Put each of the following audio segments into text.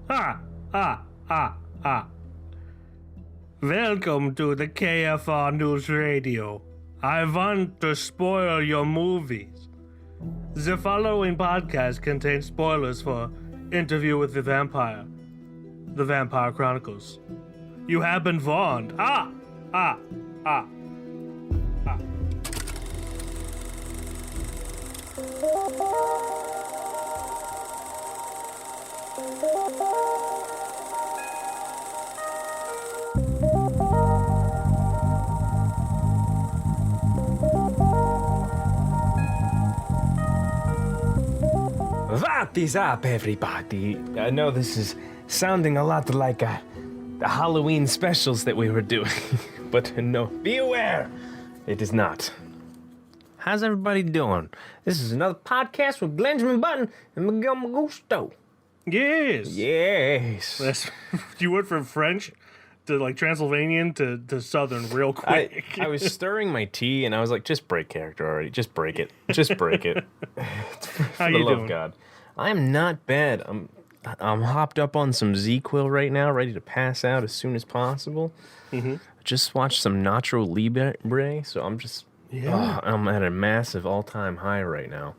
Ah, ah, ah, ah. Welcome to the KFR News Radio. I want to spoil your movies. The following podcast contains spoilers for Interview with the Vampire Chronicles. You have been warned. Ah, ah, ah, ah. What is up, everybody? I know this is sounding a lot like the Halloween specials that we were doing, but no, be aware, it is not. How's everybody doing? This is another podcast with Benjamin Button and Miguel Magusto. Yes. Yes. You went from French to like Transylvanian to Southern real quick. I was stirring my tea and I was like, just break character already. Just break it. Just break it. How you doing? God. I'm not bad. I'm hopped up on some Z-Quil right now, ready to pass out as soon as possible. Mm-hmm. Just watched some Nacho Libre, so I'm just... Yeah. I'm at a massive all-time high right now.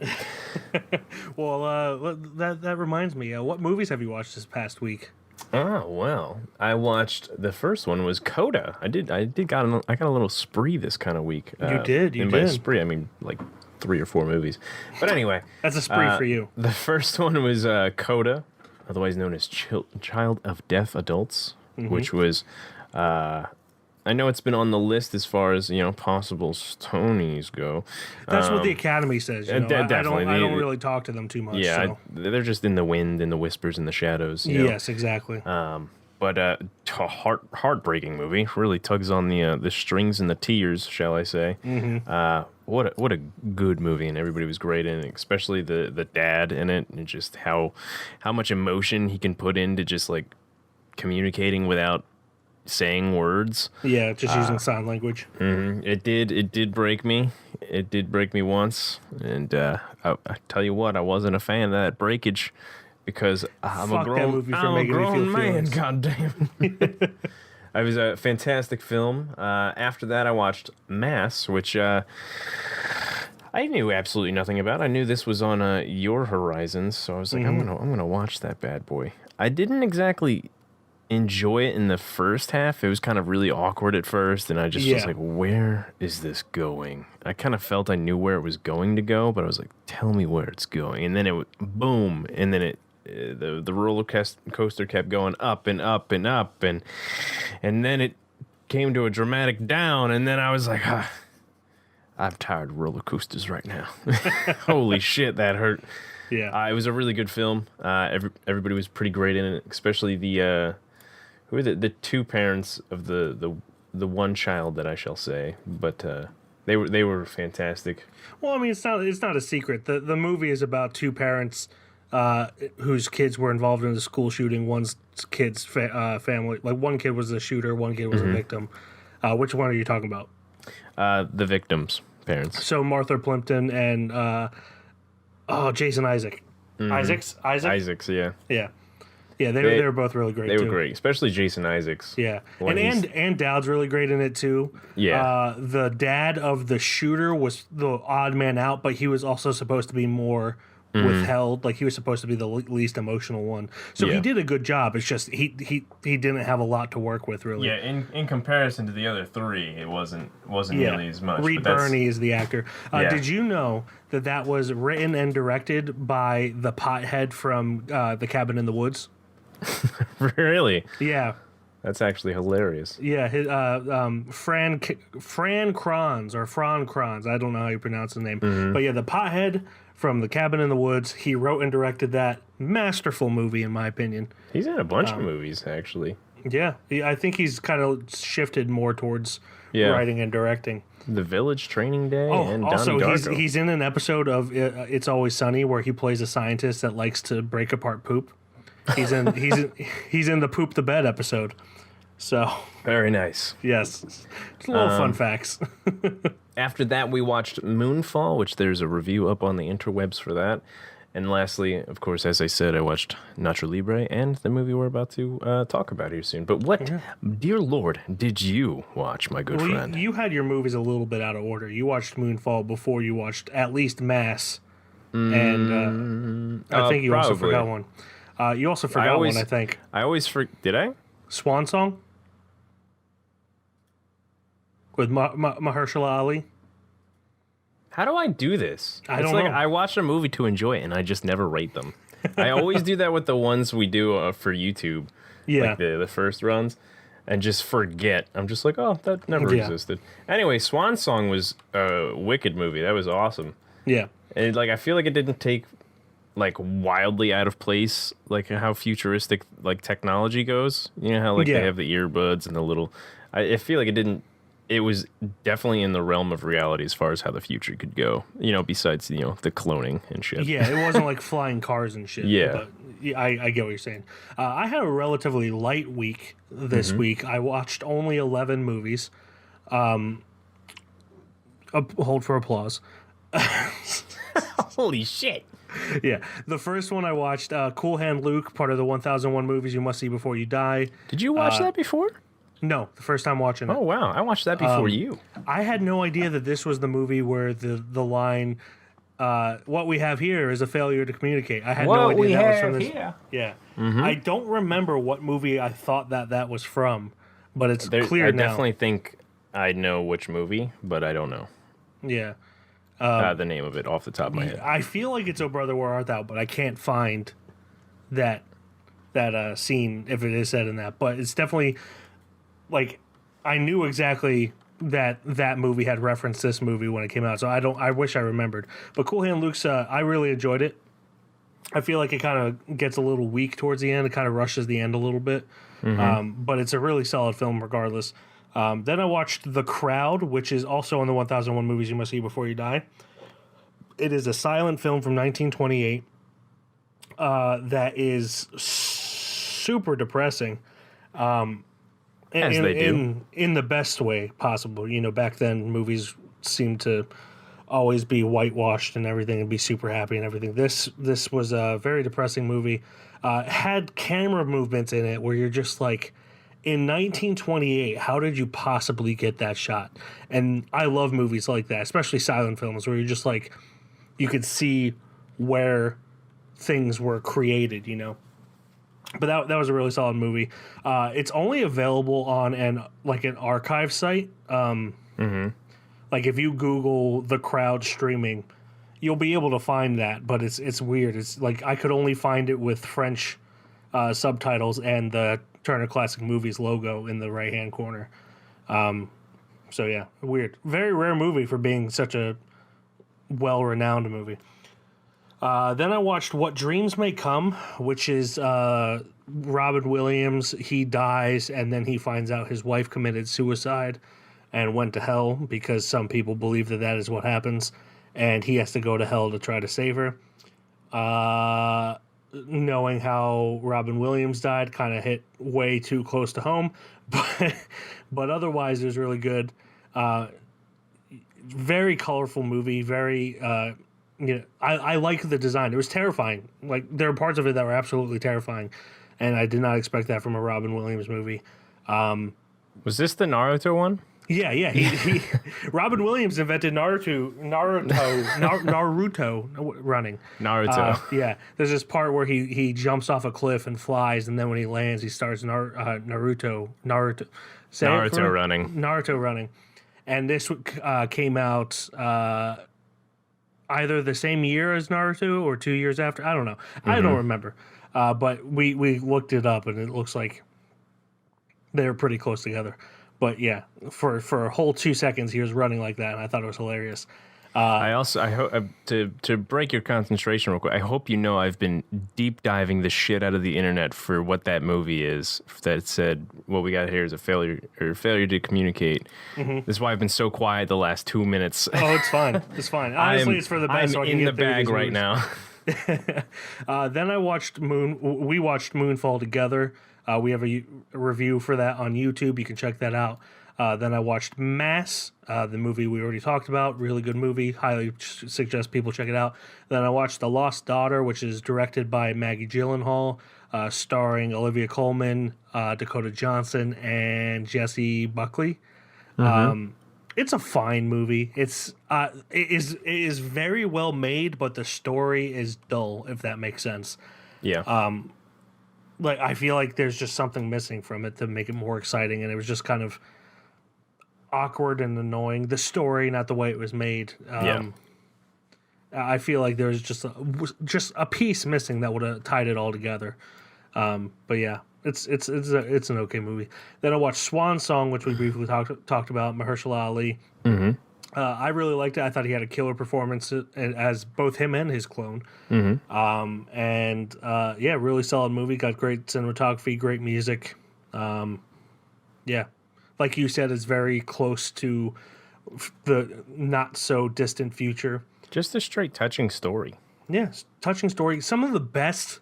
Well, that reminds me. What movies have you watched this past week? Oh, well, I watched, the first one was Coda. I got a little spree this kind of week. You did. By spree, I mean like 3 or 4 movies. But anyway. That's a spree for you. The first one was Coda, otherwise known as Child of Deaf Adults, which was... I know it's been on the list as far as, possible Tonys go. That's what the Academy says. Definitely. I don't really talk to them too much. Yeah, so. They're just in the wind and the whispers and the shadows. Yes, exactly. But heartbreaking movie. Really tugs on the strings and the tears, shall I say. Mm-hmm. What a good movie, and everybody was great in it, especially the dad in it, and just how much emotion he can put into just like communicating without saying words. Yeah, just using sign language. Mm-hmm. It did break me. It did break me once, and I tell you what, I wasn't a fan of that breakage because I'm a grown man. Goddamn. It was a fantastic film. After that, I watched Mass, which I knew absolutely nothing about. I knew this was on your horizons, so I was like, I'm gonna watch that bad boy. I didn't exactly enjoy it in the first half. It was kind of really awkward at first, and I just was like, where is this going? I kind of felt I knew where it was going to go, but I was like, tell me where it's going. And then it boom, and then the roller coaster kept going up and up and up, and then it came to a dramatic down, and then I was like, I'm tired of roller coasters right now. Holy shit, that hurt. Yeah. It was a really good film. Everybody was pretty great in it, especially who are the two parents of the one child that I shall say, but they were fantastic. Well, I mean, it's not a secret. The movie is about two parents whose kids were involved in the school shooting. One's kid's family, like one kid was the shooter, one kid was a victim. Which one are you talking about? The victims' parents. So Martha Plimpton and Jason Isaac. Isaacs, yeah. Yeah. Yeah, they were both really great, too. They were great, especially Jason Isaacs. Yeah, and Dowd's really great in it, too. Yeah. The dad of the shooter was the odd man out, but he was also supposed to be more withheld. Like, he was supposed to be the least emotional one. So he did a good job. It's just he didn't have a lot to work with, really. Yeah, in comparison to the other three, it wasn't nearly as much. Reed Birney is the actor. Did you know that was written and directed by the pothead from The Cabin in the Woods? Really? Yeah. That's actually hilarious. Yeah, his, Fran Kranz, or Fran Kranz. I don't know how you pronounce his name. Mm-hmm. But yeah, the pothead from The Cabin in the Woods, he wrote and directed that. Masterful movie, in my opinion. He's in a bunch of movies, actually. Yeah, I think he's kind of shifted more towards writing and directing. The Village, Training Day, and also Donnie Darko. He's in an episode of It's Always Sunny where he plays a scientist that likes to break apart poop. He's in the Poop the Bed episode. So very nice. Yes, just a little fun facts. After that, we watched Moonfall, which there's a review up on the interwebs for that. And lastly, of course, as I said, I watched Nacho Libre and the movie we're about to talk about here soon. But what, dear Lord, did you watch, my good friend? You had your movies a little bit out of order. You watched Moonfall before you watched at least Mass, and I think you also forgot one. You also forgot one, I think. I always Did I? Swan Song with Mahershala Ali. How do I do this? I don't know. I watch a movie to enjoy it, and I just never rate them. I always do that with the ones we do for YouTube, like the first runs, and just forget. I'm just like, oh, that never existed. Anyway, Swan Song was a wicked movie. That was awesome. Yeah, and I feel like it didn't take wildly out of place, like how futuristic technology goes. You know how they have the earbuds and the little. I feel like it didn't. It was definitely in the realm of reality as far as how the future could go. Besides the cloning and shit. Yeah, it wasn't like flying cars and shit. Yeah, but I get what you're saying. I had a relatively light week this week. I watched only 11 movies. Hold for applause. Holy shit. Yeah, the first one I watched, Cool Hand Luke, part of the 1001 movies you must see before you die. Did you watch that before? No, the first time watching it. Oh, wow. I watched that before you. I had no idea that this was the movie where the line, what we have here is a failure to communicate. I had no idea that was from this. Here. Yeah. I don't remember what movie I thought that was from, but it's clear now. I definitely think I know which movie, but I don't know. Yeah. The name of it off the top of my head. I feel like it's Oh Brother, Where Art Thou, but I can't find that scene if it is said in that. But it's definitely... I knew exactly that movie had referenced this movie when it came out, so I wish I remembered. But Cool Hand Luke's, I really enjoyed it. I feel like it kind of gets a little weak towards the end. It kind of rushes the end a little bit. But it's a really solid film regardless. Then I watched The Crowd, which is also in the 1001 movies you must see before you die. It is a silent film from 1928 that is super depressing. As they do. In the best way possible. Back then movies seemed to always be whitewashed and everything and be super happy and everything. This was a very depressing movie. Had camera movements in it where you're just like, in 1928, how did you possibly get that shot? And I love movies like that, especially silent films where you're just like, you could see where things were created, But that was a really solid movie. It's only available on an archive site. Like if you Google The Crowd streaming, you'll be able to find that. But it's weird. It's like I could only find it with French subtitles and the Turner Classic Movies logo in the right hand corner. So yeah, weird. Very rare movie for being such a well-renowned movie. Then I watched What Dreams May Come, which is Robin Williams. He dies, and then he finds out his wife committed suicide and went to hell because some people believe that is what happens, and he has to go to hell to try to save her. Knowing how Robin Williams died kind of hit way too close to home, but otherwise it was really good. Very colorful movie, very... I like the design. It was terrifying. There are parts of it that were absolutely terrifying, and I did not expect that from a Robin Williams movie. Was this the Naruto one? Yeah. He Robin Williams invented Naruto running. Naruto. Yeah. There's this part where he jumps off a cliff and flies, and then when he lands, he starts Naruto running. And this came out either the same year as Naruto or 2 years after. I don't know. I don't remember. But we looked it up, and it looks like they're pretty close together. But yeah, for a whole 2 seconds, he was running like that, and I thought it was hilarious. I hope to break your concentration real quick. I hope you know I've been deep diving the shit out of the internet for what that movie is. That said, what we got here is a failure to communicate. This is why I've been so quiet the last 2 minutes. Oh, it's fine. It's fine. Honestly, it's for the best. I'm in the bag right now. Then we watched Moonfall together. We have a review for that on YouTube. You can check that out. Then I watched Mass, the movie we already talked about. Really good movie. Highly suggest people check it out. Then I watched The Lost Daughter, which is directed by Maggie Gyllenhaal, starring Olivia Colman, Dakota Johnson, and Jessie Buckley. It's a fine movie. It is very well made, but the story is dull, if that makes sense. Yeah. Like, I feel like there's just something missing from it to make it more exciting, and it was just kind of awkward and annoying. The story, not the way it was made. I feel like there's just a piece missing that would have tied it all together. But yeah, it's an okay movie. Then I watched Swan Song, which we briefly talked about. Mahershala Ali. I really liked it. I thought he had a killer performance as both him and his clone. Yeah, really solid movie. Got great cinematography, great music. Yeah, like you said, it's very close to the not so distant future. Just a straight touching story. Yes, touching story. Some of the best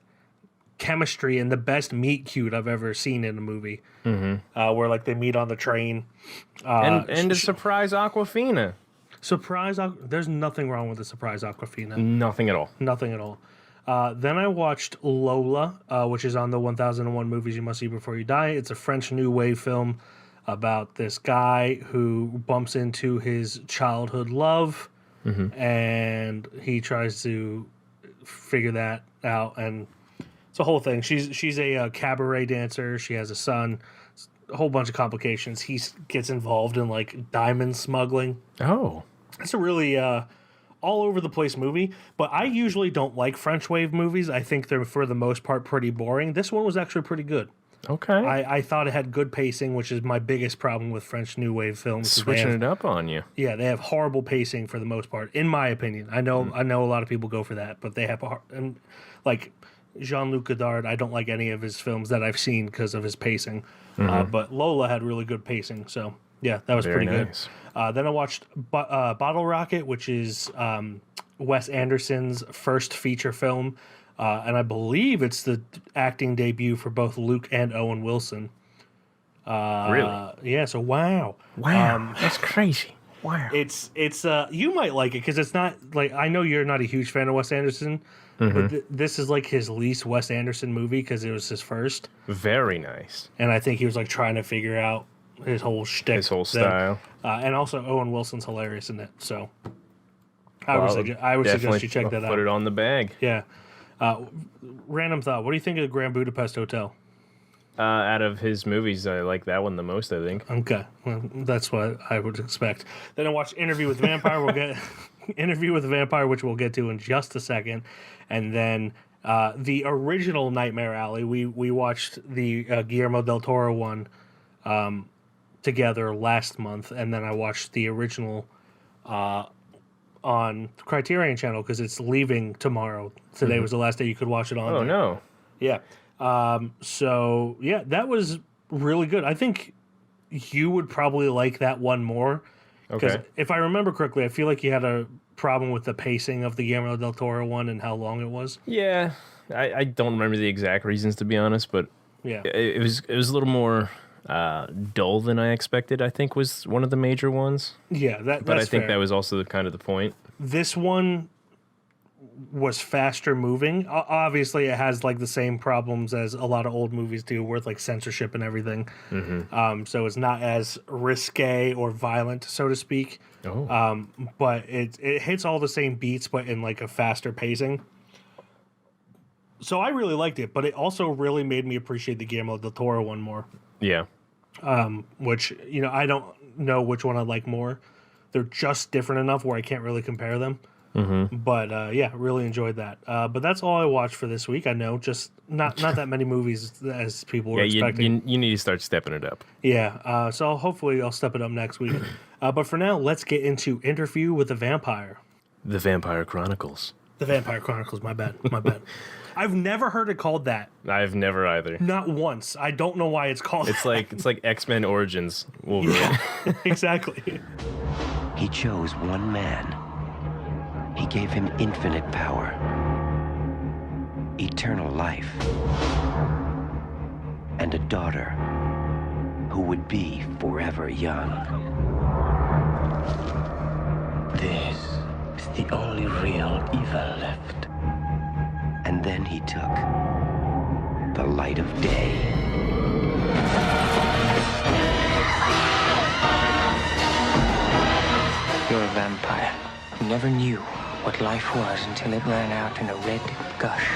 chemistry and the best meet cute I've ever seen in a movie. Where like they meet on the train. And a surprise Aquafina. There's nothing wrong with a surprise Aquafina. Nothing at all. Nothing at all. Then I watched Lola, which is on the 1001 Movies You Must See Before You Die. It's a French New Wave film about this guy who bumps into his childhood love, and he tries to figure that out. And it's a whole thing. She's a cabaret dancer. She has a son. A whole bunch of complications. He gets involved in like diamond smuggling. Oh. It's a really all over the place movie, but I usually don't like French wave movies. I think they're, for the most part, pretty boring. This one was actually pretty good. Okay. I thought it had good pacing, which is my biggest problem with French New Wave films. Switching it up on you. Yeah, they have horrible pacing for the most part, in my opinion. I know a lot of people go for that, but they have like Jean-Luc Godard. I don't like any of his films that I've seen because of his pacing. But Lola had really good pacing, so yeah, that was Very pretty nice. good. Then I watched Bottle Rocket, which is Wes Anderson's first feature film. And I believe it's the acting debut for both Luke and Owen Wilson. Really? Yeah, so wow. Wow, that's crazy. Wow. It's you might like it because it's not like, I know you're not a huge fan of Wes Anderson, but this is like his least Wes Anderson movie because it was his first. Very nice. And I think he was like trying to figure out his whole shtick. His whole style. And also Owen Wilson's hilarious in it, so I would suggest you check that out. Put it on the bag. Yeah. Random thought. What do you think of the Grand Budapest Hotel? Out of his movies, I like that one the most, I think. Okay. Well, that's what I would expect. Then I watched Interview with the Vampire. We'll get Interview with the Vampire, which we'll get to in just a second. And then the original Nightmare Alley. We watched the Guillermo del Toro one together last month, and then I watched the original on Criterion Channel because it's leaving tomorrow. Today was the last day you could watch it on. Oh, no. Yeah. So, yeah, that was really good. I think you would probably like that one more. Because if I remember correctly, I feel like you had a problem with the pacing of the Guillermo del Toro one and how long it was. Yeah. I don't remember the exact reasons, to be honest, but yeah, it was a little more dull than I expected, I think, was one of the major ones. Yeah, that's But I think fair. that was also kind of the point. This one was faster moving. Obviously, it has like the same problems as a lot of old movies do, with like censorship and everything. So it's not as risque or violent, so to speak. But it hits all the same beats, but in like a faster pacing. So I really liked it, but it also really made me appreciate the Guillermo del Toro one more. Yeah. Which, you know, I don't know which one I like more. They're just different enough where I can't really compare them. But yeah, really enjoyed that. But that's all I watched for this week. I know, just not that many movies as people were expecting. You need to start stepping it up. Yeah, so hopefully I'll step it up next week. But for now, let's get into Interview with the Vampire. The Vampire Chronicles. The Vampire Chronicles, my bad. I've never heard it called that. I've never either. Not once. I don't know why it's called It's like X-Men Origins Wolverine. Yeah, exactly. He chose one man. He gave him infinite power, eternal life, and a daughter who would be forever young. This is the only real evil left. And then he took the light of day. You're a vampire who never knew what life was until it ran out in a red gush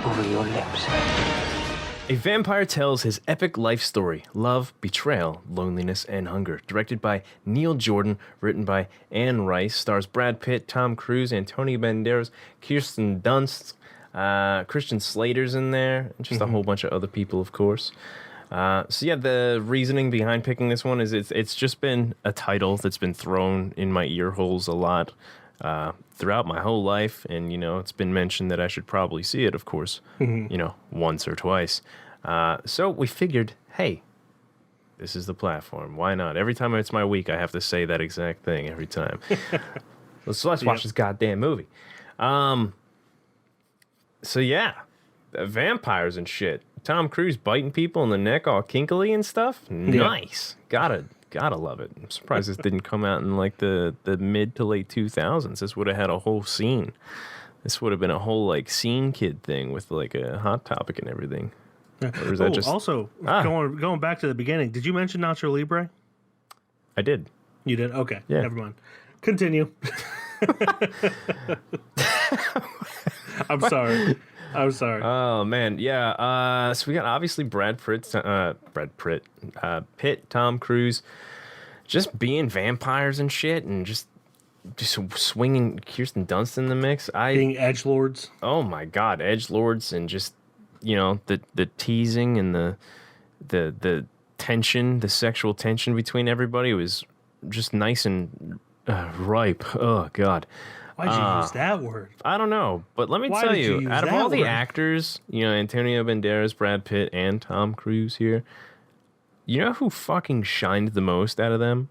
over your lips. A vampire tells his epic life story, love, betrayal, loneliness, and hunger. Directed by Neil Jordan, written by Anne Rice, stars Brad Pitt, Tom Cruise, Antonio Banderas, Kirsten Dunst, Christian Slater's in there, and just a whole bunch of other people, of course. So yeah, the reasoning behind picking this one is it's just been a title that's been thrown in my ear holes a lot throughout my whole life, and it's been mentioned that I should probably see it, of course, once or twice. So we figured, hey, this is the platform. Why not? Every time it's my week, I have to say that exact thing every time. So let's watch this goddamn movie. So yeah, vampires and shit. Tom Cruise biting people in the neck all kinkily and stuff. Nice. Gotta love it. I'm surprised this didn't come out in like the mid to late 2000s. This would have had a whole scene. This would have been a whole like scene kid thing with like a Hot Topic and everything. Or is that just... Also, going back to the beginning, did you mention Nacho Libre? I did. You did? Okay. Yeah. Never mind. Continue. I'm sorry. Oh man, yeah. So we got obviously Pitt, Tom Cruise, just being vampires and shit, and just swinging Kirsten Dunst in the mix. Being edgelords. Oh my god, edgelords, and just the teasing and the tension, the sexual tension between everybody was just nice and ripe. Oh god. Why'd you use that word? I don't know, but let me tell you, out of all the actors, Antonio Banderas, Brad Pitt, and Tom Cruise here, you know who fucking shined the most out of them?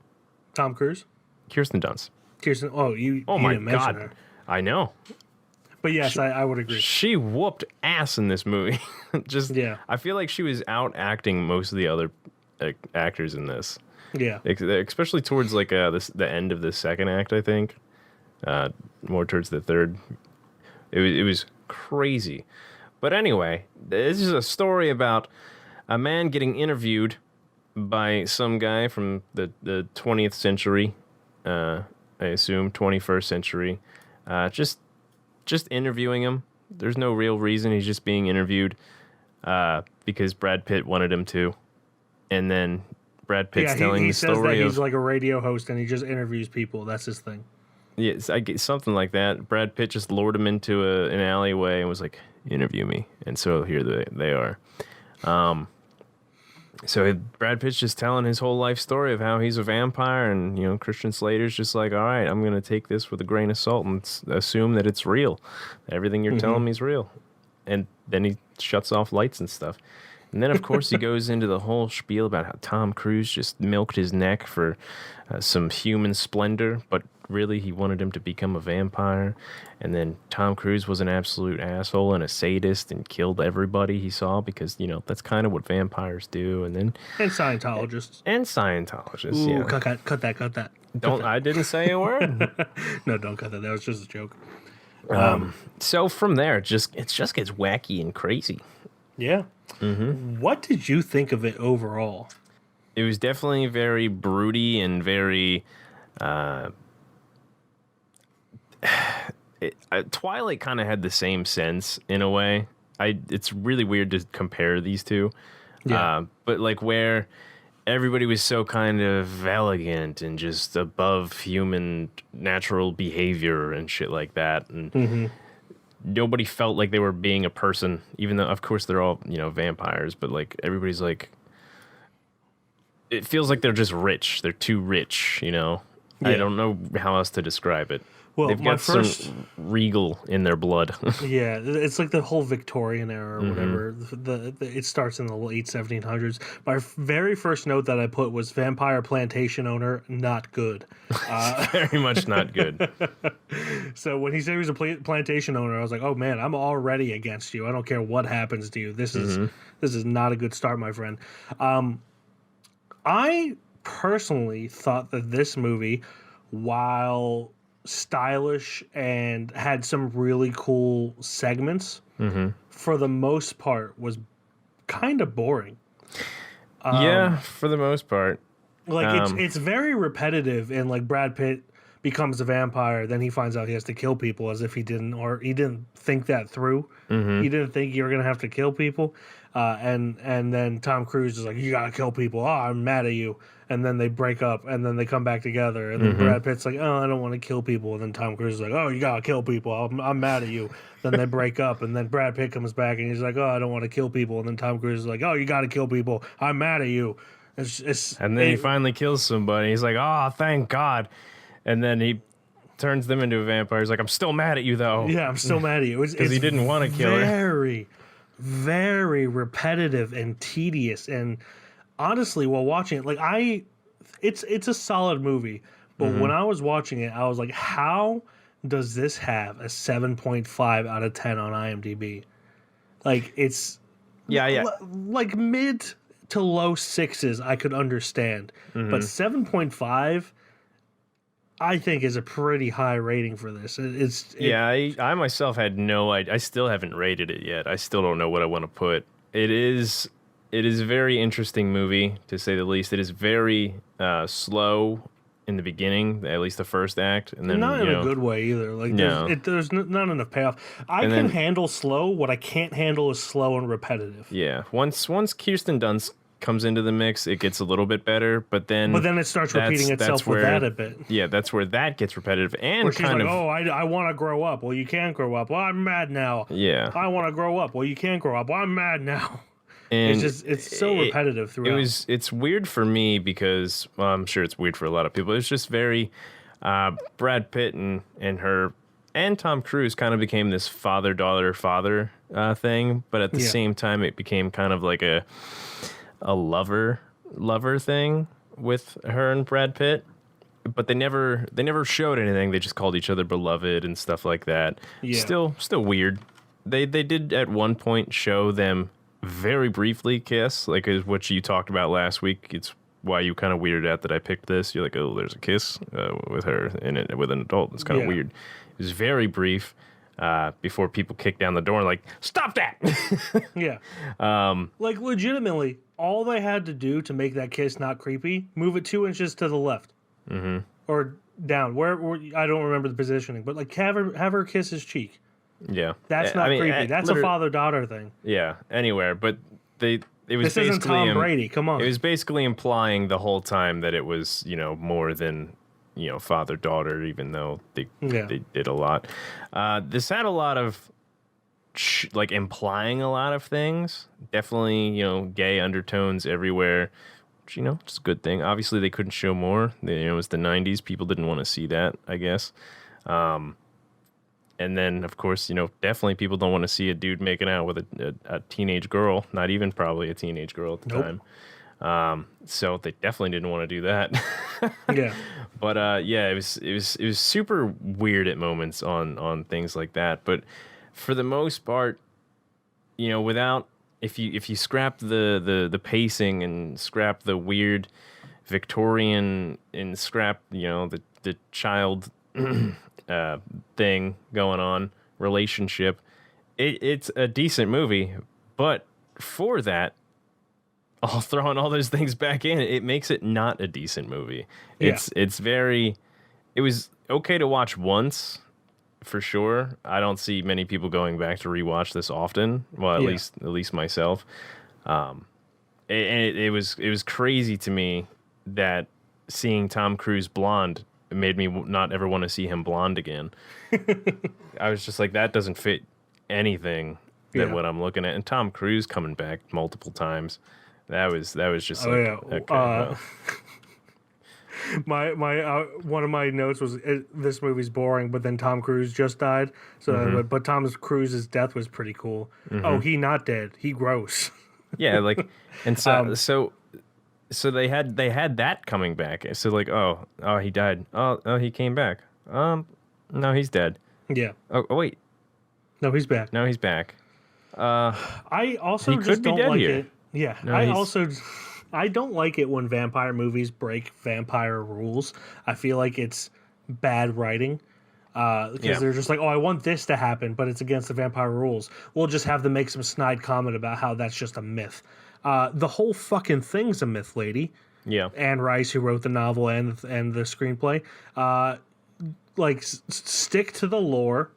Tom Cruise? Kirsten Dunst. Kirsten, you my didn't mention god. her. I know. But yes, I would agree. She whooped ass in this movie. I feel like she was out acting most of the other actors in this. Yeah. Especially towards like the end of the second act, I think. More towards the third. It was crazy. But anyway, this is a story about a man getting interviewed by some guy from the 20th century, I assume 21st century, just interviewing him. There's no real reason. He's just being interviewed because Brad Pitt wanted him to. And then Brad Pitt's telling the story he says that he's like a radio host and he just interviews people. That's his thing. Yes, I get something like that. Brad Pitt just lured him into an alleyway and was like, "Interview me." And so here they are. So Brad Pitt's just telling his whole life story of how he's a vampire, and Christian Slater's just like, "All right, I'm gonna take this with a grain of salt and assume that it's real. Everything you're telling me is real." And then he shuts off lights and stuff. And then, of course, he goes into the whole spiel about how Tom Cruise just milked his neck for some human splendor, but really he wanted him to become a vampire. And then Tom Cruise was an absolute asshole and a sadist and killed everybody he saw because, that's kind of what vampires do. And Scientologists. And Scientologists, Ooh, yeah. Cut that. I didn't say a word. No, don't cut that. That was just a joke. So from there, it just gets wacky and crazy. Yeah. Mm-hmm. What did you think of it overall? It was definitely very broody and very... Twilight kind of had the same sense in a way. It's really weird to compare these two. Yeah. But like where everybody was so kind of elegant and just above human natural behavior and shit like that. And nobody felt like they were being a person, even though, of course, they're all, vampires. But like everybody's like, it feels like they're just rich. They're too rich, Yeah. I don't know how else to describe it. Well, they've got some regal in their blood. Yeah, it's like the whole Victorian era or whatever. It starts in the late 1700s. My very first note that I put was vampire plantation owner, not good. Very much not good. So when he said he was a plantation owner, I was like, oh man, I'm already against you. I don't care what happens to you. This is not a good start, my friend. I personally thought that this movie, while stylish and had some really cool segments, for the most part was kind of boring. Yeah, for the most part. Like it's very repetitive, and like Brad Pitt becomes a vampire, then he finds out he has to kill people as if he didn't think that through. He didn't think you were gonna have to kill people, and then Tom Cruise is like, you gotta kill people. Oh, I'm mad at you. And then they break up, and then they come back together, and then Brad Pitt's like, oh, I don't want to kill people, and then Tom Cruise is like, oh, you gotta kill people. I'm mad at you. Then they break up, and then Brad Pitt comes back, and he's like, oh, I don't want to kill people, and then Tom Cruise is like, oh, you gotta kill people. I'm mad at you. And then he finally kills somebody. He's like, oh, thank God. And then he turns them into a vampire. He's like, I'm still mad at you, though. Yeah, I'm still mad at you. Because he didn't want to kill her. Very, very repetitive and tedious. And honestly, while watching it, like it's a solid movie. But when I was watching it, I was like, how does this have a 7.5 out of 10 on IMDb? Like, it's like mid to low sixes I could understand. But 7.5... I think is a pretty high rating for this. I myself had no idea. I still haven't rated it yet. I still don't know what I want to put. It is a very interesting movie, to say the least. It is very slow in the beginning, at least the first act, and then not in a good way either. Like there's not enough payoff. I can handle slow. What I can't handle is slow and repetitive. Yeah, once Kirsten Dunst comes into the mix, it gets a little bit better, but then it starts repeating itself with that a bit. Yeah, that's where that gets repetitive, and where she's kind like, oh, I want to grow up. Well, you can't grow up. Well, I'm mad now. Yeah, I want to grow up. Well, you can't grow up. Well, I'm mad now. And it's so repetitive throughout. It's weird for me because, well, I'm sure it's weird for a lot of people. It's just very Brad Pitt and her and Tom Cruise kind of became this father thing, but at the same time, it became kind of like a lover thing with her and Brad Pitt, but they never showed anything. They just called each other beloved and stuff like that. Yeah. Still weird. They did at one point show them very briefly kiss, like is what you talked about last week. It's why you kind of weirded out that I picked this. You're like, oh, there's a kiss with her in it with an adult. It's kind of weird. It was very brief. Before people kicked down the door and like, stop that. Yeah. Like legitimately, all they had to do to make that kiss not creepy, move it 2 inches to the left. Or down. Where I don't remember the positioning, but like have her kiss his cheek. Yeah. That's not creepy. That's a father-daughter thing. Yeah, anywhere. But it was this isn't Tom Brady, come on. It was basically implying the whole time that it was, more than father-daughter, even though they did a lot. This had a lot of, implying a lot of things. Definitely, gay undertones everywhere, which, it's a good thing. Obviously, they couldn't show more. It was the 90s. People didn't want to see that, I guess. And then, of course, definitely people don't want to see a dude making out with a teenage girl, not even probably a teenage girl at the time. So they definitely didn't want to do that. Yeah. But it was super weird at moments on things like that. But for the most part, without if you scrap the pacing and scrap the weird Victorian and scrap the child thing going on, relationship, it's a decent movie. But for that, I'll throw all those things back in. It makes it not a decent movie. It was okay to watch once, for sure. I don't see many people going back to rewatch this often. Well, at least myself. It was crazy to me that seeing Tom Cruise blonde made me not ever want to see him blonde again. I was just like, that doesn't fit anything that what I'm looking at. And Tom Cruise coming back multiple times. That was just my one of my notes was this movie's boring, but then Tom Cruise just died. So, but Tom Cruise's death was pretty cool. Oh, he not dead. He gross. Yeah, like, and so they had that coming back. So like, oh, he died. Oh, he came back. No, he's dead. Yeah. Oh, wait. No, he's back. No, he's back. I also just don't like it. Yeah, no, I don't like it when vampire movies break vampire rules. I feel like it's bad writing. Because they're just like, oh, I want this to happen, but it's against the vampire rules. We'll just have them make some snide comment about how that's just a myth. The whole fucking thing's a myth, lady. Yeah. Anne Rice, who wrote the novel and the screenplay. Stick to the lore,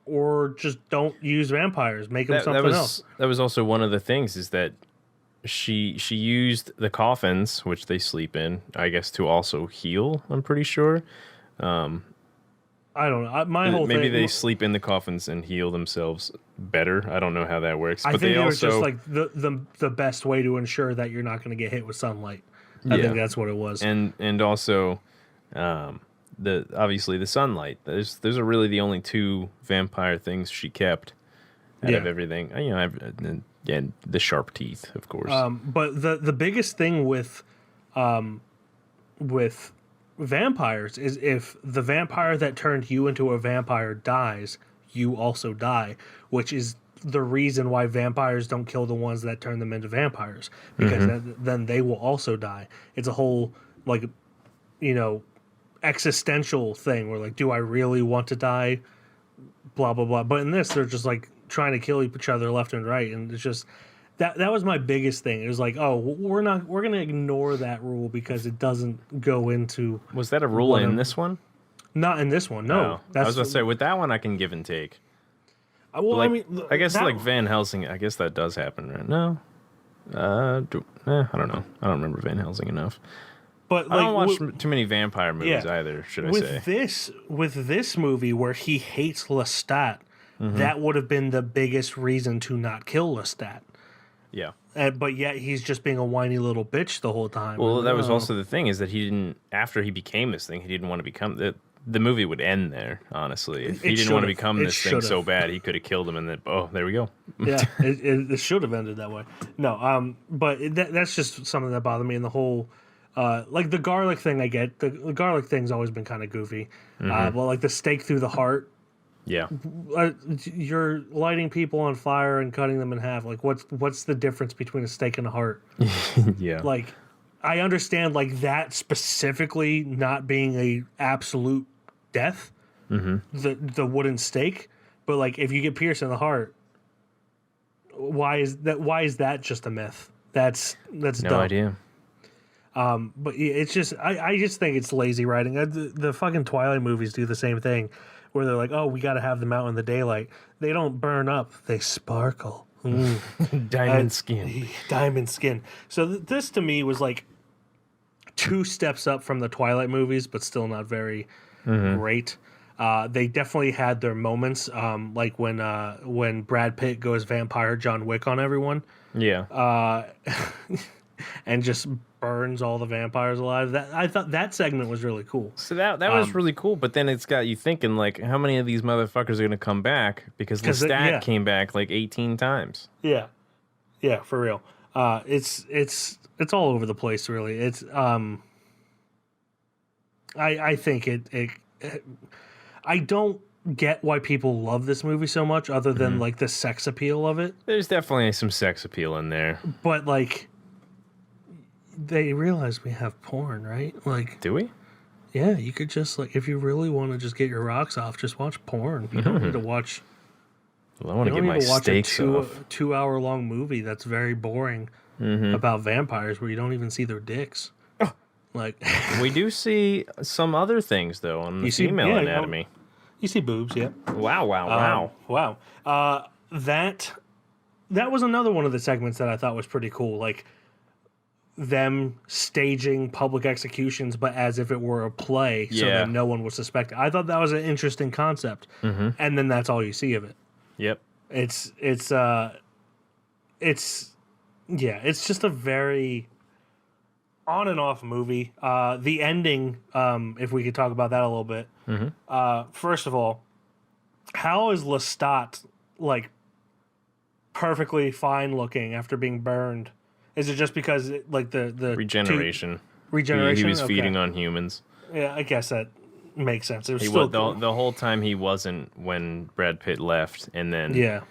or just don't use vampires. Make them something else. That was also one of the things, is that she used the coffins, which they sleep in, I guess, to also heal. I'm pretty sure. I don't know. My whole maybe thing, they sleep in the coffins and heal themselves better. I don't know how that works. I but think they it was also just like the best way to ensure that you're not going to get hit with sunlight. I think that's what it was. And also, obviously the sunlight. Those are really the only two vampire things she kept out of everything. You know, and the sharp teeth, of course. But the biggest thing with vampires is if the vampire that turned you into a vampire dies, you also die, which is the reason why vampires don't kill the ones that turn them into vampires, because then they will also die. It's a whole, like, you know, existential thing where, like, do I really want to die? Blah, blah, blah. But in this, they're just, like, trying to kill each other left and right. And it's just, that was my biggest thing. It was like, oh, we're going to ignore that rule because it doesn't go into... Was that a rule in this one? Not in this one, no. I was going to say, with that one, I can give and take. Well, like, I mean, I guess like Van Helsing, I guess that does happen, right? No, I don't know. I don't remember Van Helsing enough. But I don't watch too many vampire movies either. Should I say? With this movie where he hates Lestat, that would have been the biggest reason to not kill Lestat. Yeah. But yet he's just being a whiny little bitch the whole time. Well, that was also the thing, is that he didn't. After he became this thing, he didn't want to become the movie would end there, honestly. If he didn't want to become this thing so bad, he could have killed him, and then, there we go. Yeah, it should have ended that way. No, but that's just something that bothered me in the whole, like the garlic thing I get. The garlic thing's always been kind of goofy. Well, like the stake through the heart. Yeah. You're lighting people on fire and cutting them in half. Like, what's the difference between a stake and a heart? Yeah. Like, I understand, like, that specifically not being a absolute death, the wooden stake, but like if you get pierced in the heart, why is that just a myth? That's no dumb. idea. But it's just I just think it's lazy writing. The fucking Twilight movies do the same thing, where they're like, oh, we got to have them out in the daylight. They don't burn up, they sparkle. Diamond skin. So this to me was like 2 steps up from the Twilight movies, but still not very great. They definitely had their moments, like when Brad Pitt goes vampire John Wick on everyone. Yeah. And just burns all the vampires alive. I thought that segment was really cool. So that was really cool, but then it's got you thinking, like, how many of these motherfuckers are going to come back? Because Lestat came back like 18 times. Yeah. Yeah, for real. It's all over the place, really. It's I think it I don't get why people love this movie so much, other than like the sex appeal of it. There's definitely some sex appeal in there. But like, they realize we have porn, right? Like, do we? Yeah, you could just, like, if you really want to just get your rocks off, just watch porn. You don't need to watch. Well, I want to get my steaks off. A 2-hour-long movie that's very boring about vampires, where you don't even see their dicks. Like, we do see some other things though on the female anatomy. You see boobs, yeah. Wow. That was another one of the segments that I thought was pretty cool. Like, them staging public executions, but as if it were a play, so that no one was suspected. I thought that was an interesting concept, and then that's all you see of it. Yep. It's just a very on and off movie. The ending, if we could talk about that a little bit. First of all, how is Lestat like perfectly fine looking after being burned? Is it just because the regeneration? Regeneration. He was feeding on humans. Yeah, I guess that makes sense. It was cool. The whole time he wasn't when Brad Pitt left, and then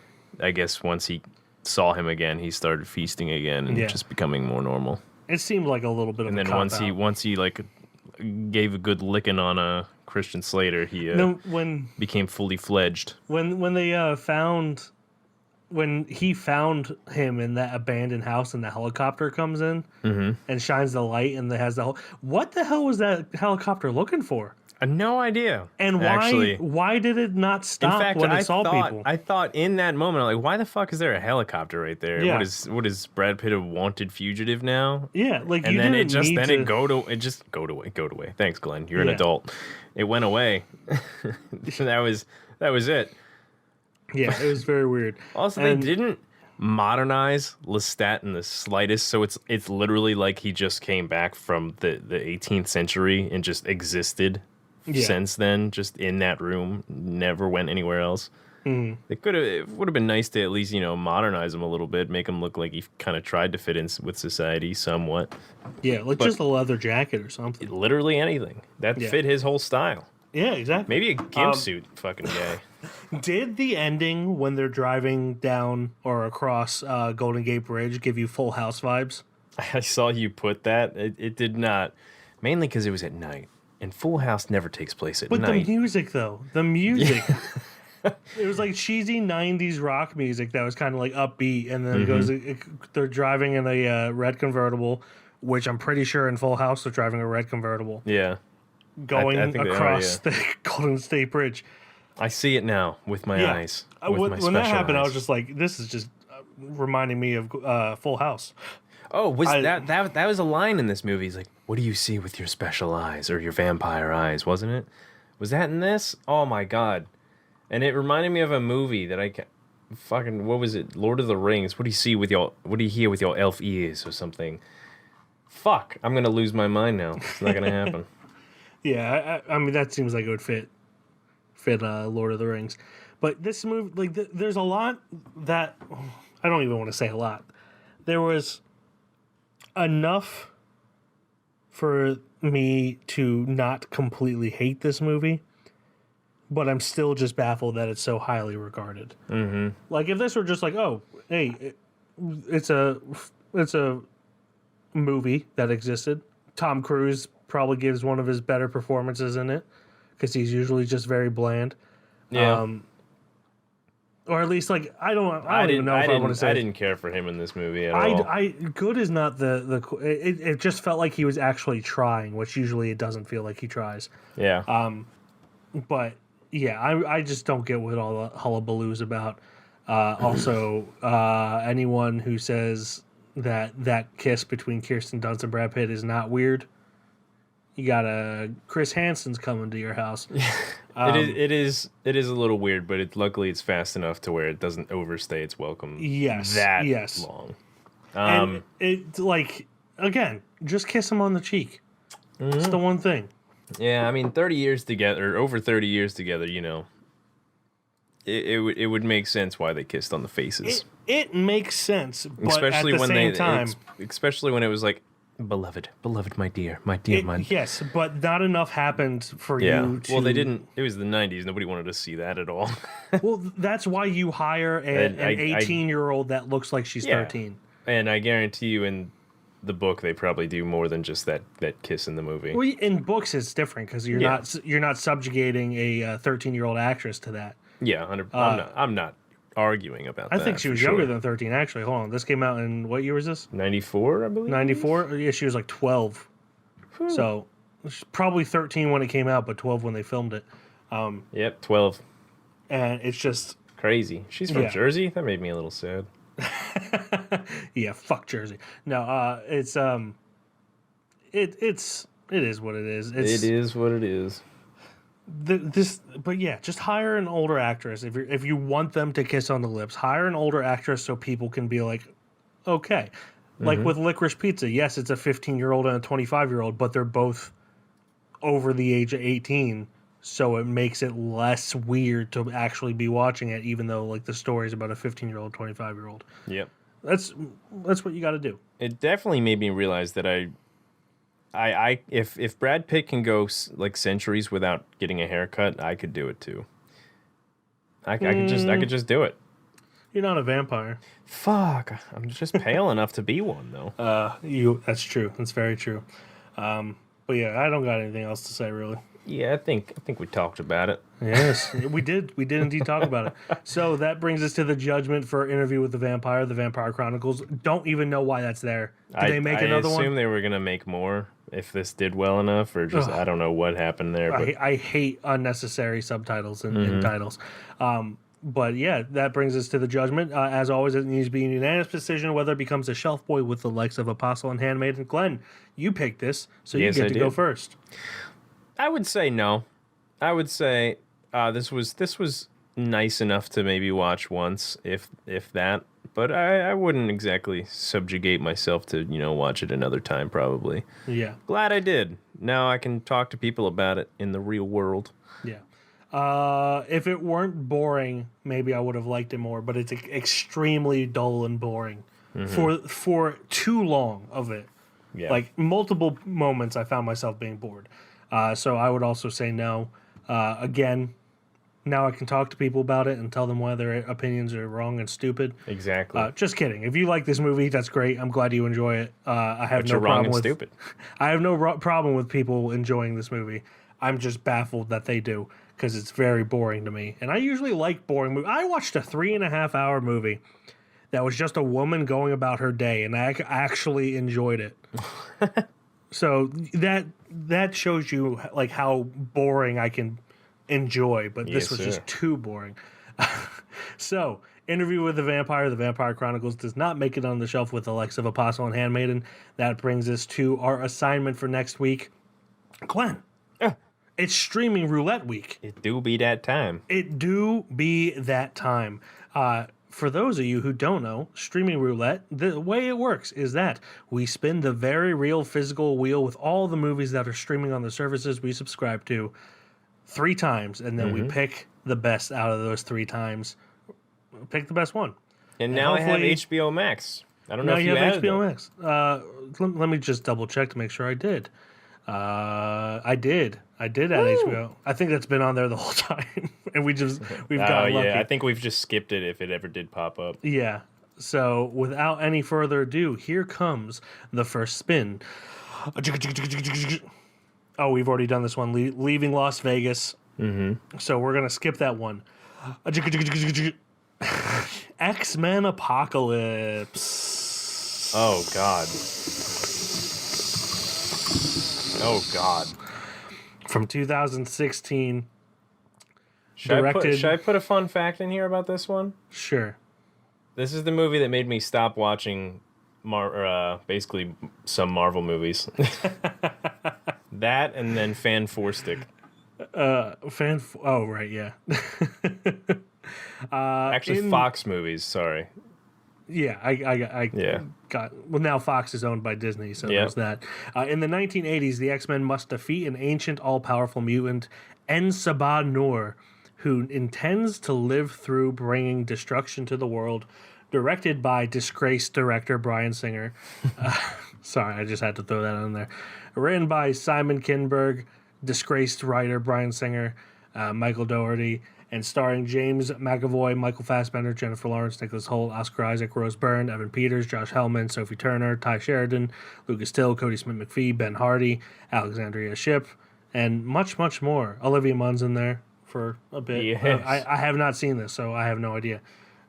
I guess once he saw him again, he started feasting again and just becoming more normal. It seemed like a little bit of And a then cop-out. once he like gave a good licking on Christian Slater, he became fully fledged. When they when he found him in that abandoned house and the helicopter comes in and shines the light and it has the whole... What the hell was that helicopter looking for? I had no idea. And why did it not stop when it saw people? I thought in that moment, I'm like, why the fuck is there a helicopter right there? Yeah. What is Brad Pitt a wanted fugitive now? Yeah, like And you then didn't need to... it just go away. Thanks, Glenn. You're an adult. It went away. that was it. Yeah, it was very weird. Also, they didn't modernize Lestat in the slightest, so it's literally like he just came back from the 18th century and just existed since then, just in that room, never went anywhere else. It would have been nice to at least, modernize him a little bit, make him look like he kind of tried to fit in with society somewhat. Yeah, like just a leather jacket or something. Literally anything. That fit his whole style. Yeah, exactly. Maybe a gimp suit, fucking guy. Did the ending when they're driving down or across Golden Gate Bridge give you Full House vibes? I saw you put that. It did not. Mainly because it was at night. And Full House never takes place at night. But the music, though. The music. It was like cheesy 90s rock music that was kind of like upbeat. And then they're driving in a red convertible, which I'm pretty sure in Full House they're driving a red convertible. Yeah. Going across the Golden State Bridge. I see it now with my eyes. When that happened, I was just like, this is just reminding me of Full House. Oh, that was a line in this movie. He's like, what do you see with your special eyes or your vampire eyes, wasn't it? Was that in this? Oh, my God. And it reminded me of a movie that what was it? Lord of the Rings. What do you hear with your elf ears or something? Fuck, I'm going to lose my mind now. It's not going to happen. Yeah, I mean, that seems like it would fit Lord of the Rings. But this movie, like, there's a lot that... I don't even want to say a lot. There was enough for me to not completely hate this movie, but I'm still just baffled that it's so highly regarded. Mm-hmm. Like, if this were just like, oh, hey, it's a movie that existed. Tom Cruise probably gives one of his better performances in it because he's usually just very bland. Yeah. Or at least, like, I don't even know if I want to say. I didn't care for him in this movie at all. Good is not it just felt like he was actually trying, which usually it doesn't feel like he tries. Yeah. But yeah, I just don't get what all the hullabaloo's about. Also, anyone who says that kiss between Kirsten Dunst and Brad Pitt is not weird, you got Chris Hansen's coming to your house. It is a little weird, but luckily it's fast enough to where it doesn't overstay its welcome. Yes, long. And it, like, again, just kiss him on the cheek. Mm-hmm. It's the one thing. Yeah, I mean, 30 years together, over 30 years together, it would make sense why they kissed on the faces. It makes sense, but especially at the same time, especially when it was like, beloved, my dear. Yes, but not enough happened for you to... Well, they didn't... It was the 90s. Nobody wanted to see that at all. Well, that's why you hire an 18-year-old that looks like she's 13. And I guarantee you in the book, they probably do more than just that kiss in the movie. Well, in books, it's different because you're not subjugating a 13-year-old actress to that. Yeah, I'm not arguing about that. I think she was younger than 13, actually. Hold on. This came out in... What year was this? 94, I believe? 94? Yeah, she was like 12. So, she's probably 13 when it came out, but 12 when they filmed it. Yep, 12. And it's just... Crazy. She's from Jersey? That made me a little sad. Yeah, fuck Jersey. No, it's... It is what it is. It is what it is. But yeah, just hire an older actress if you want them to kiss on the lips. Hire an older actress so people can be like, okay, like with Licorice Pizza. Yes, it's a 15-year-old and a 25-year-old, but they're both over the age of 18, so it makes it less weird to actually be watching it, even though like the story's about a 15-year-old, 25-year-old. Yep, that's what you got to do. It definitely made me realize that if Brad Pitt can go like centuries without getting a haircut, I could do it too. I could just do it. You're not a vampire. Fuck. I'm just pale enough to be one, though. That's true. That's very true. But yeah, I don't got anything else to say really. Yeah, I think we talked about it. Yes, we did. We did indeed talk about it. So that brings us to the judgment for Interview with the Vampire Chronicles. Don't even know why that's there. Did they make another one? I assume they were gonna make more if this did well enough, or just I don't know what happened there. But I hate unnecessary subtitles in titles. But yeah, that brings us to the judgment. As always, it needs to be a unanimous decision whether it becomes a shelf boy with the likes of Apostle and Handmaiden. Glenn, you picked this, so you get to go first. I would say no. I would say this was nice enough to maybe watch once, if that. But I wouldn't exactly subjugate myself to watch it another time. Probably. Yeah. Glad I did. Now I can talk to people about it in the real world. Yeah. If it weren't boring, maybe I would have liked it more. But it's extremely dull and boring for too long of it. Yeah. Like multiple moments, I found myself being bored. So I would also say no. Again, now I can talk to people about it and tell them why their opinions are wrong and stupid. Exactly. Just kidding. If you like this movie, that's great. I'm glad you enjoy it. I have but no you're wrong problem and with stupid. I have no problem with people enjoying this movie. I'm just baffled that they do because it's very boring to me. And I usually like boring movies. I watched a 3.5-hour movie that was just a woman going about her day, and I actually enjoyed it. So that shows you like how boring I can enjoy, but this was just too boring. So, Interview with the Vampire Chronicles does not make it on the shelf with the likes of Apostle and Handmaiden. That brings us to our assignment for next week. Glenn, it's streaming roulette week. It do be that time. It do be that time. For those of you who don't know, streaming roulette, the way it works is that we spin the very real physical wheel with all the movies that are streaming on the services we subscribe to 3 times, and then we pick the best out of those 3 times. Pick the best one. And now I have HBO Max. I don't know if you have HBO Max. Let me just double check to make sure I did. I did add HBO. I think that's been on there the whole time, and we've got lucky. I think we've just skipped it if it ever did pop up. Yeah. So without any further ado, here comes the first spin. Oh, we've already done this one. Leaving Las Vegas. So we're gonna skip that one. X-Men Apocalypse. Oh God. Oh God. From 2016. Should I put a fun fact in here about this one? Sure. This is the movie that made me stop watching basically some Marvel movies. That and then Fan 4-Stick. Oh, right, yeah. Actually, Fox movies, sorry. Yeah, I got... Well, now Fox is owned by Disney, so there's that. In the 1980s, the X-Men must defeat an ancient, all-powerful mutant, En-Sabah Nur, who intends to live through bringing destruction to the world, directed by disgraced director Bryan Singer. Sorry, I just had to throw that in there. Written by Simon Kinberg, disgraced writer Bryan Singer, Michael Dougherty, and starring James McAvoy, Michael Fassbender, Jennifer Lawrence, Nicholas Hoult, Oscar Isaac, Rose Byrne, Evan Peters, Josh Hellman, Sophie Turner, Ty Sheridan, Lucas Till, Cody Smith-McPhee, Ben Hardy, Alexandria Shipp, and much, much more. Olivia Munn's in there for a bit. Yes. I have not seen this, so I have no idea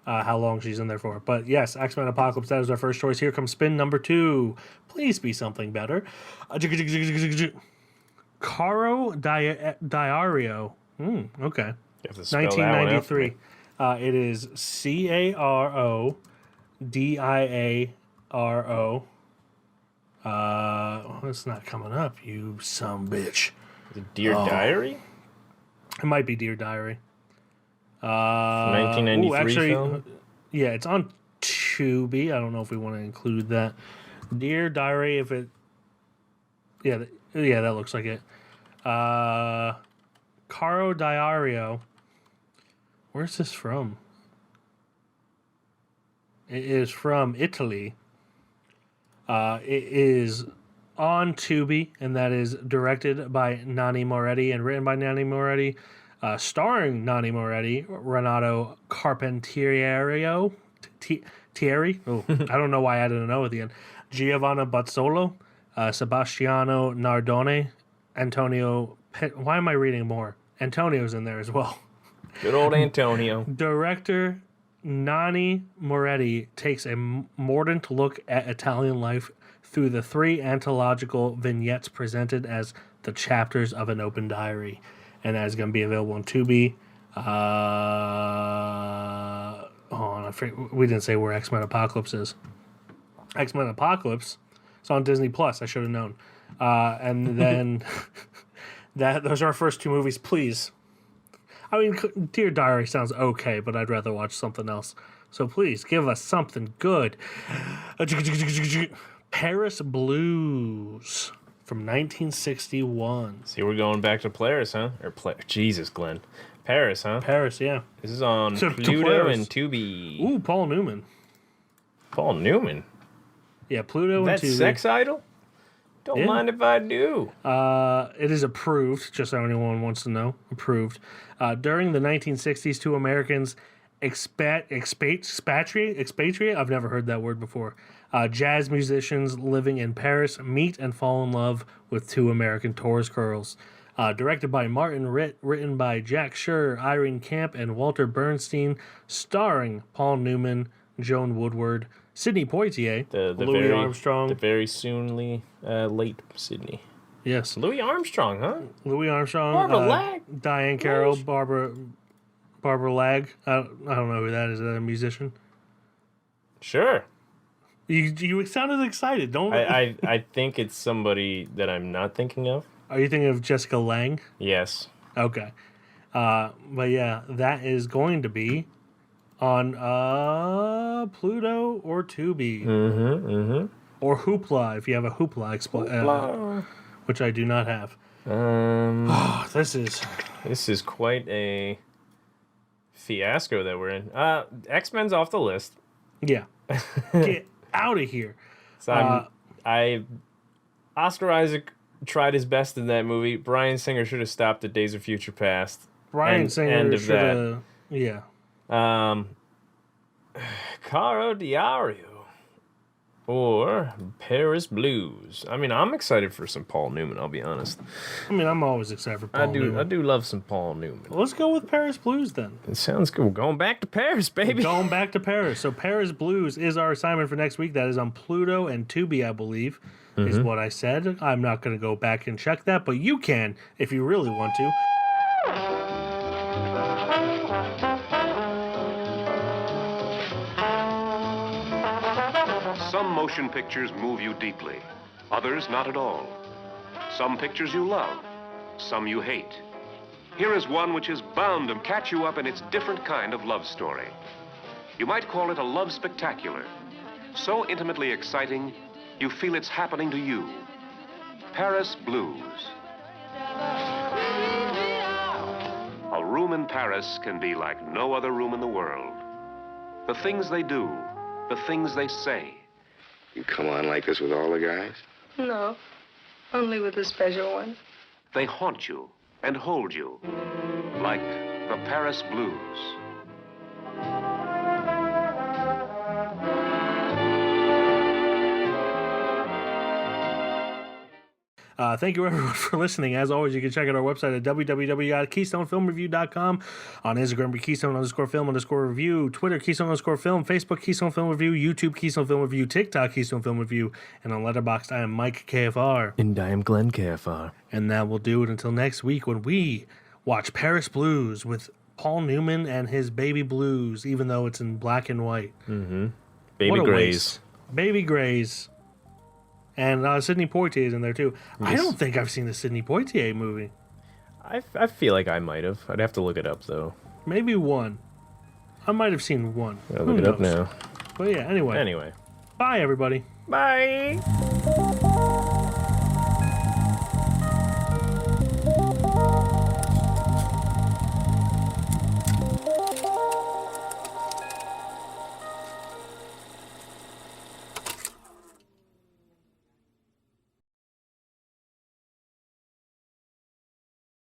how long she's in there for. But yes, X-Men Apocalypse, that is our first choice. Here comes spin number 2. Please be something better. Caro Diario. Okay. 1993. It is Caro Diaro. It's not coming up, you sumbitch. Is it Dear Diary? It might be Dear Diary. 1993 film? Yeah, it's on Tubi. I don't know if we want to include that. Dear Diary, if it... Yeah, that looks like it. Caro Diario. Where's this from? It is from Italy. It is on Tubi, and that is directed by Nanni Moretti and written by Nanni Moretti. starring Nani Moretti, Renato Carpentiero, Thierry. Oh, I don't know why I added an O at the end. Giovanna Bazzolo, Sebastiano Nardone, Antonio. Why am I reading more? Antonio's in there as well. Good old Antonio. Director Nani Moretti takes a mordant look at Italian life through the 3 anthological vignettes presented as the chapters of an open diary. And that is going to be available on Tubi. We didn't say where X-Men Apocalypse is. X-Men Apocalypse is on Disney Plus. I should have known. And then those are our first 2 movies. Please. I mean, Dear Diary sounds okay, but I'd rather watch something else. So please give us something good. Paris Blues from 1961. See, we're going back to Paris, huh? Jesus, Glenn. Paris, huh? Paris, yeah. This is on Pluto and Tubi. Ooh, Paul Newman. Paul Newman? Yeah, Pluto and Tubi. That sex idol? Don't mind if I do. It is approved, just so anyone wants to know. Approved. During the 1960s, 2 Americans expatriate? I've never heard that word before. Jazz musicians living in Paris meet and fall in love with 2 American tourist girls. Directed by Martin Ritt, written by Jack Schur, Irene Camp, and Walter Bernstein, starring Paul Newman, Joan Woodward, Sidney Poitier, Louis Armstrong. The very soonly late Sidney. Yes. Louis Armstrong, huh? Louis Armstrong. Barbara Lag. Diane Carroll, Barbara Lag. I don't know who that is. Is that a musician? Sure. You sounded excited. Don't I think it's somebody that I'm not thinking of. Are you thinking of Jessica Lange? Yes. Okay. But yeah, that is going to be on Pluto or Tubi. Or Hoopla, if you have a Hoopla, which I do not have. This is quite a fiasco that we're in. X-Men's off the list. Yeah. Get out of here. So Oscar Isaac tried his best in that movie. Bryan Singer should have stopped at Days of Future Past. Bryan Singer should have. Yeah. Caro Diario or Paris Blues. I mean, I'm excited for some Paul Newman, I'll be honest. I mean, I'm always excited for Paul Newman. I do love some Paul Newman. Well, let's go with Paris Blues then. It sounds good. We're going back to Paris, baby. Going back to Paris. So Paris Blues is our assignment for next week. That is on Pluto and Tubi, I believe, is what I said. I'm not going to go back and check that, but you can if you really want to. Some motion pictures move you deeply, others not at all. Some pictures you love, some you hate. Here is one which is bound to catch you up in its different kind of love story. You might call it a love spectacular. So intimately exciting, you feel it's happening to you. Paris Blues. A room in Paris can be like no other room in the world. The things they do, the things they say. You come on like this with all the guys? No, only with the special one. They haunt you and hold you, like the Paris Blues. Thank you, everyone, for listening. As always, you can check out our website at www.keystonefilmreview.com. On Instagram, Keystone_film_review. Twitter, Keystone_film. Facebook, Keystone Film Review. YouTube, Keystone Film Review. TikTok, Keystone Film Review. And on Letterboxd, I am Mike KFR. And I am Glenn KFR. And that will do it until next week when we watch Paris Blues with Paul Newman and his Baby Blues, even though it's in black and white. Baby Grays. Baby Grays. And Sidney Poitier is in there, too. Yes. I don't think I've seen the Sidney Poitier movie. I feel like I might have. I'd have to look it up, though. Maybe one. I might have seen one. I'll look it up now. But yeah, anyway. Anyway. Bye, everybody. Bye.